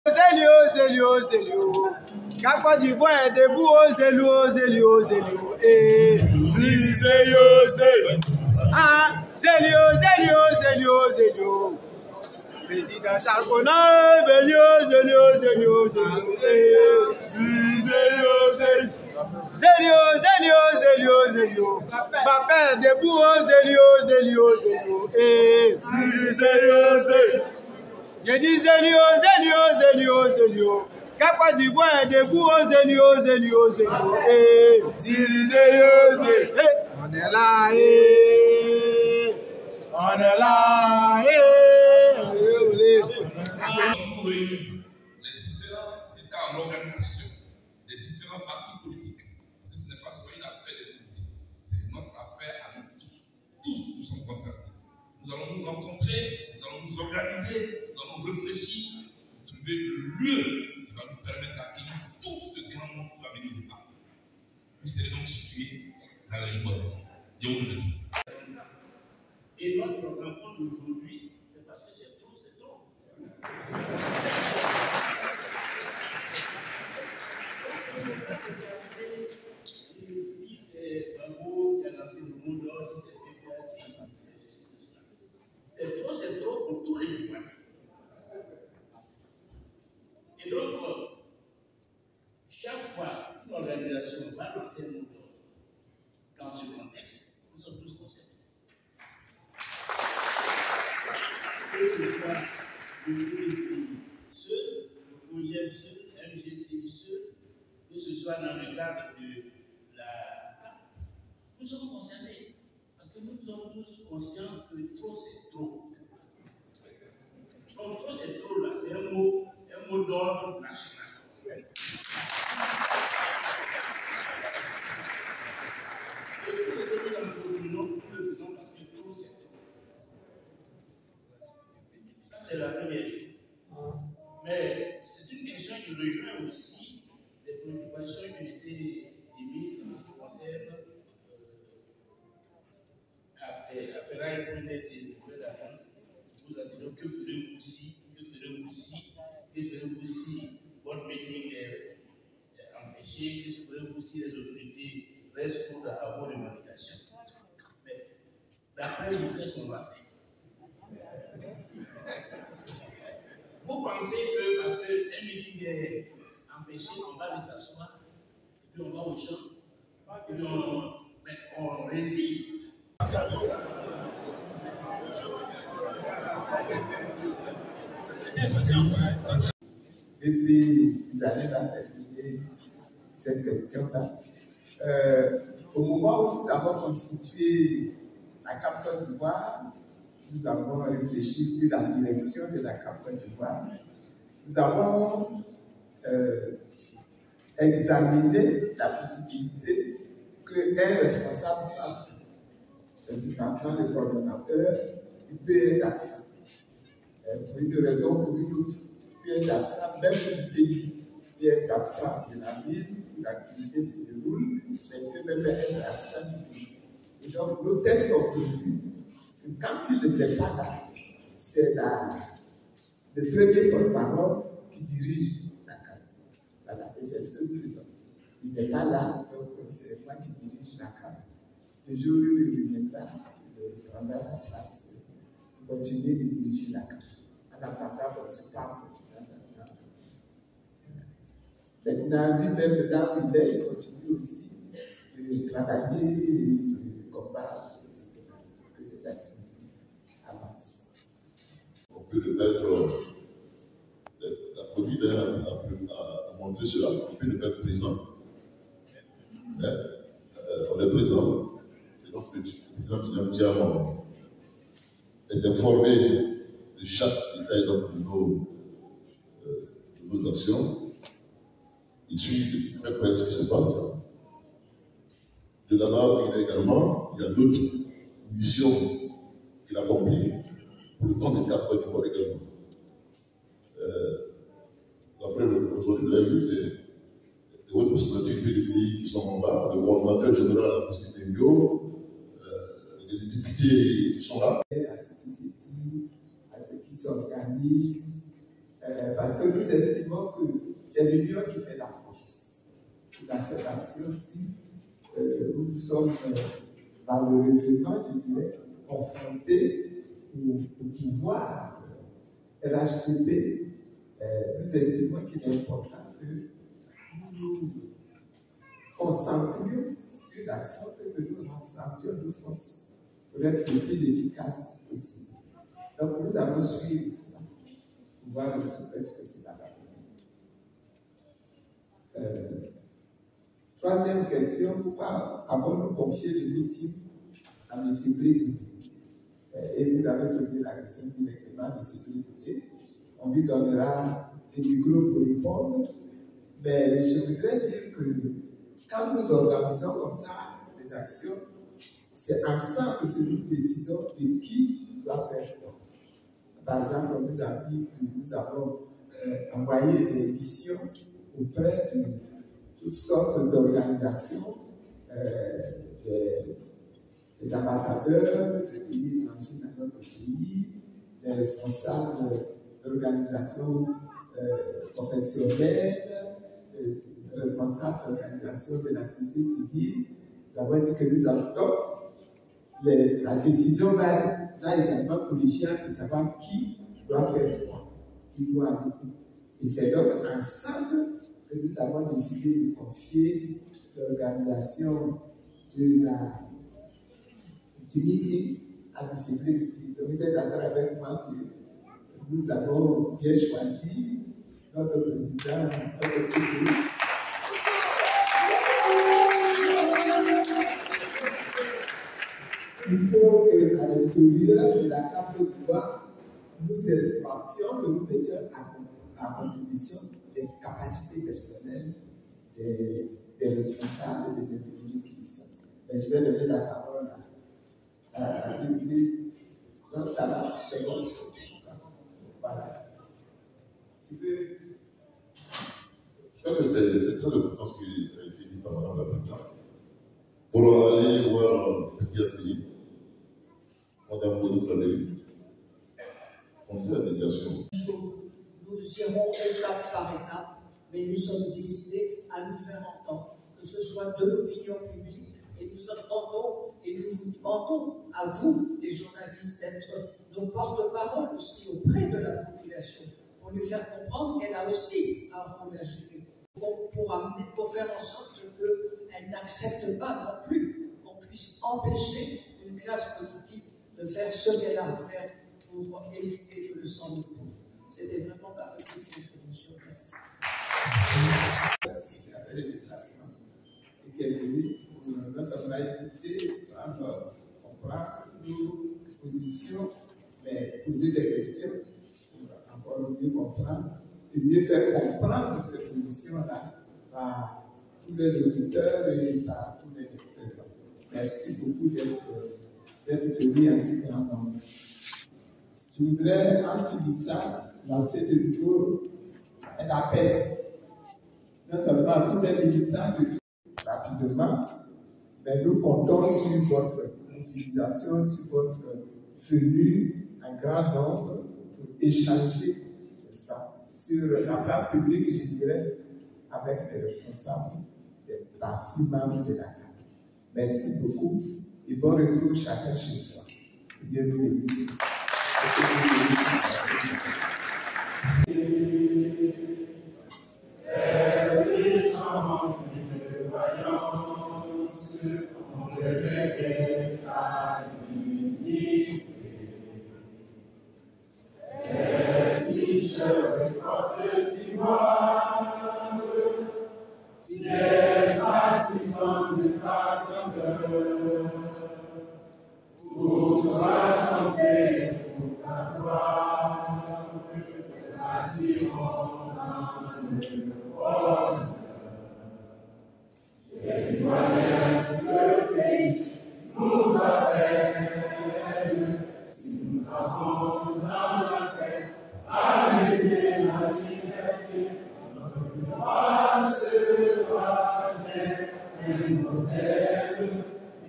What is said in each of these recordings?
Zélio. Côte d'Ivoire est debout, Zélio. Si, Zélio. Ah, Zélio. Président Charbonnet, Zélio. Si, Zélio. Zélio. Papa debout, Zélio. Si, Zélio. Je dis Zélio. Côte d'Ivoire est debout, Zélio. Si, Zélio. On est là, Les différents états en organisation des différents partis politiques. Parce que ce n'est pas seulement une affaire des politiques, c'est notre affaire à nous tous. Tous nous sommes concernés. Nous allons nous rencontrer, nous allons nous organiser, nous allons réfléchir pour trouver le lieu qui va nous permettre d'accueillir tout ce grand monde qui va venir de partout. Nous serons donc situés dans les joies. Dieu vous remercie. Et notre rencontre d'aujourd'hui, c'est parce que c'est trop. Si c'est un mot qui a lancé le monde, si c'est PPA, c'est trop pour tous les Ivoiriens. Et donc, chaque fois qu'une organisation va lancer un mot d'ordre dans ce contexte, nous sommes tous concernés. Que ce soit le PSI, le projet MGCI, que ce soit dans le cadre de la CAP, nous sommes concernés. Parce que nous sommes tous conscients que trop c'est trop. Donc trop c'est trop là, c'est un mot d'ordre national. Et tout ce que nous nous le faisons parce que trop c'est trop. Ça c'est la première chose. Mais c'est une question qui rejoint aussi les préoccupations qui ont été émises en ce qui concerne Ferraille peut-être et le Nouvelle Alliance. Nous avons dit que ferez-vous si votre meeting est empêché, que ferez-vous si les autorités restent sourdes à vos revendications. Mais d'après vous, qu'est-ce qu'on va faire? Vous pensez que parce qu'un meeting est empêché, on va aller s'asseoir, et puis on va au champ, et puis on résiste. Depuis des années à terminer cette question-là. Au moment où nous avons constitué la CAP Côte d'Ivoire, nous avons réfléchi sur la direction de la CAP Côte d'Ivoire. Nous avons examiné la possibilité qu'un responsable soit absent. Principalement, le coordonnateur, il peut être absent. Pour une raison ou pour une autre, il peut être absent, même du pays, il peut être absent de la ville où l'activité se déroule, mais il peut même être absent du pays. Et donc, nos textes ont prévu que quand il n'était pas là, c'est le premier porte-parole qui dirige la CAP. Voilà, et c'est ce que nous faisons. Il n'est pas là, donc c'est moi qui dirige la CAP. Le jour où il reviendra, il prendra sa place pour continuer de diriger la CAP. En attendant qu'on se parle. Maintenant, lui-même, là où il est, il continue aussi de travailler, de combattre, etc. Que les activités avancent. On peut le mettre, la Covid a montré cela, on peut le mettre présent. Mais on est présent. Et donc, le président Tiam est informé de chaque détail de nos actions. Il suit de très près ce qui se passe. De là-bas, il y a d'autres missions qu'il a accomplies pour le compte des CAP Côte d'Ivoire également. D'après le projet de règle, c'est les hautes personnalités du PDCI qui sont en bas, le coordonnateur général à la PCTMIO, les députés sont là. À ce qui se dit, à ce qui s'organise, Parce que nous estimons que c'est l'union qui fait la force. Dans cette action-ci, nous sommes malheureusement, je dirais, confrontés au pouvoir RHDP. Nous estimons qu'il est important que nous nous concentrions sur l'action et que nous rassemblions nos forces pour être le plus efficaces possible. Donc nous allons suivre cela pour voir le tout ce que cela va donner. Troisième question, pourquoi avons-nous confié le meeting à M. Brigoudet? Et vous avez posé la question directement à M. Brigoudet. On lui donnera le micro pour répondre. Mais je voudrais dire que quand nous organisons comme ça des actions, c'est ensemble que nous décidons de qui doit faire quoi. Par exemple, on nous a dit que nous avons envoyé des missions auprès de toutes sortes d'organisations, des ambassadeurs de pays étrangers dans notre pays, des responsables d'organisations professionnelles, des responsables d'organisations de la société civile. Nous avons dit que nous avons donc la décision va également collégiale de savoir qui doit faire quoi, qui doit aller où. Et c'est donc ensemble que nous avons décidé de confier l'organisation du meeting à M. Brigoudet. Donc vous êtes d'accord avec moi que nous avons bien choisi notre président, notre président. Il faut qu'à l'intérieur de la Côte d'Ivoire, nous exploitions, que nous mettions à contribution des capacités personnelles des responsables et des individus qui y sont. Mais je vais donner la parole à l'invité. Donc ça va, c'est bon. Voilà. Tu veux. Je crois que c'est très important ce qui a été dit par Mme la Présidente. Pour aller voir Yassine, Mme Boudou Khalil, on dit la délégation. Nous irons étape par étape, mais nous sommes décidés à nous faire entendre, que ce soit de l'opinion publique, et nous entendons et nous vous demandons à vous, les journalistes, d'être nos porte-parole aussi auprès de la population, pour lui faire comprendre qu'elle a aussi un rôle à jouer, pour faire en sorte qu'elle n'accepte pas non plus qu'on puisse empêcher une classe politique de faire ce qu'elle a à faire pour éviter que le sang ne coule. C'était vraiment ma petite contribution. Merci. Qui a fait le déplacement et qui est venu pour nous sommes là écouter, prendre note, comprendre nos positions, mais poser des questions pour encore mieux comprendre et mieux faire comprendre ces positions-là par tous les auditeurs et par tous les lecteurs. Merci beaucoup d'être venus à si grand nombre. Je voudrais, en finissant, lancer de nouveau un appel, non seulement à tous les militants de tout rapidement, mais nous comptons sur votre mobilisation, sur votre venue en grand nombre pour échanger, n'est-ce pas, sur la place publique, je dirais, avec les responsables des partis membres de la CAP. Merci beaucoup et bon retour chacun chez soi. Dieu nous bénisse.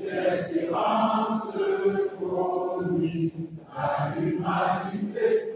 L'espérance pour lui, à l'humanité,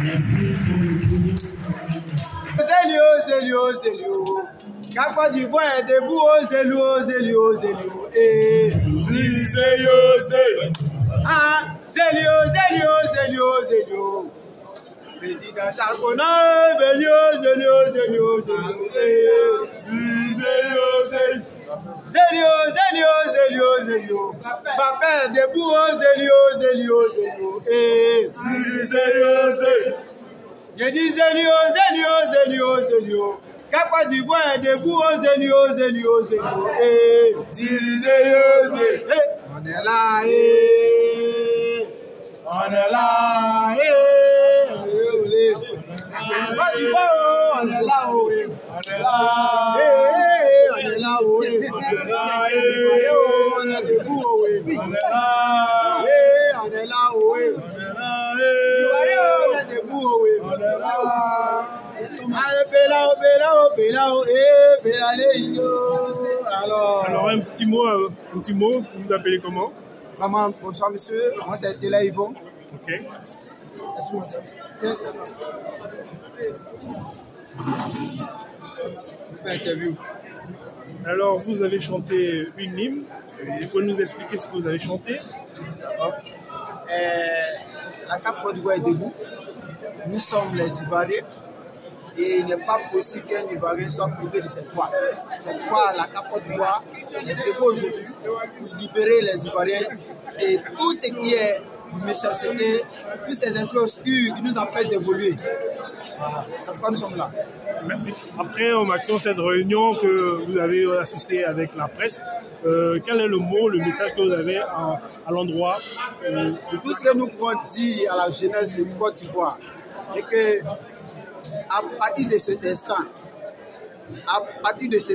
Merci pour le premier. Zélio. La Côte d'Ivoire est debout, Zélio. Ah, Zélio. Président Charbonnet, Zélio. Papa debout, Zélio. Je dis Zélio. La Côte d'Ivoire est debout, Zélio. On est là, Côte d'Ivoire, on est là, on est debout, Alors un petit mot, vous vous appelez comment? Maman, bonsoir monsieur, moi c'est Télé Yvon. Ok. Interview. Alors vous avez chanté une hymne, vous pouvez nous expliquer ce que vous avez chanté? D'accord. La Cap Côte d'Ivoire est debout, nous sommes les Ivoiriens. Et il n'est pas possible qu'un Ivoirien soit privé de cette droits. Cette droit, la Cap Côte d'Ivoire est debout aujourd'hui pour libérer les Ivoiriens et tout ce qui est méchanceté, tous ces esprits obscurs qui nous empêchent d'évoluer. Voilà, c'est pourquoi nous sommes là. Merci. Après, en action, cette réunion que vous avez assistée avec la presse, quel est le mot, le message que vous avez à l'endroit tout ce que nous pouvons dire à la jeunesse de Côte d'Ivoire est que à partir de cet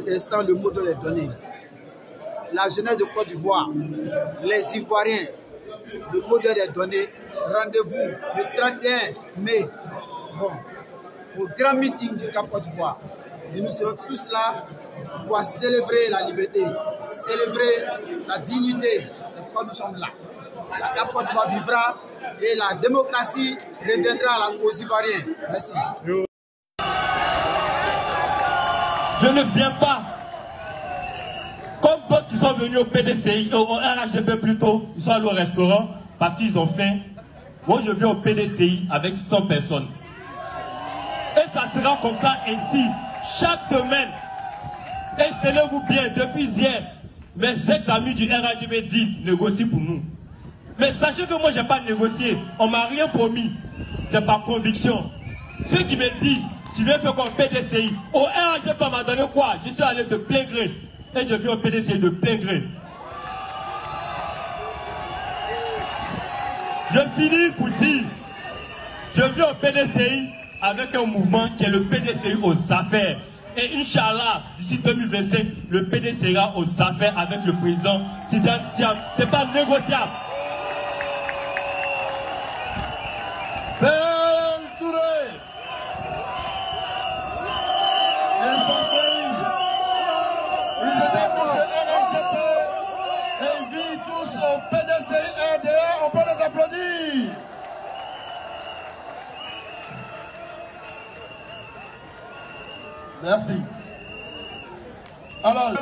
instant, le mot doit être donné. La jeunesse de Côte d'Ivoire, les Ivoiriens, le mot doit être donné. Rendez-vous le 31 mai au grand meeting du Cap Côte d'Ivoire. Et nous serons tous là pour célébrer la liberté, célébrer la dignité. C'est pourquoi nous sommes là. La Cap Côte d'Ivoire vivra et la démocratie reviendra aux Ivoiriens. Merci. Je ne viens pas comme d'autres qui sont venus au PDCI, au RHGP plutôt, ils sont allés au restaurant parce qu'ils ont faim. Moi je viens au PDCI avec 100 personnes. Et ça sera comme ça ainsi, chaque semaine. Et tenez-vous bien, depuis hier, mes ex-amis du RHGP disent négocier pour nous. Mais sachez que moi je n'ai pas négocié, on ne m'a rien promis. C'est par conviction. Ceux qui me disent, tu viens faire comme PDCI, au RHGP m'a donné quoi? Je suis allé de plein gré. Et je viens au PDCI de plein gré. Je finis pour dire, je viens au PDCI avec un mouvement qui est le PDCI aux affaires. Et Inch'Allah, d'ici 2025, le PDCI sera aux affaires avec le président Tidjane Thiam. Ce n'est pas négociable. Merci. Alors,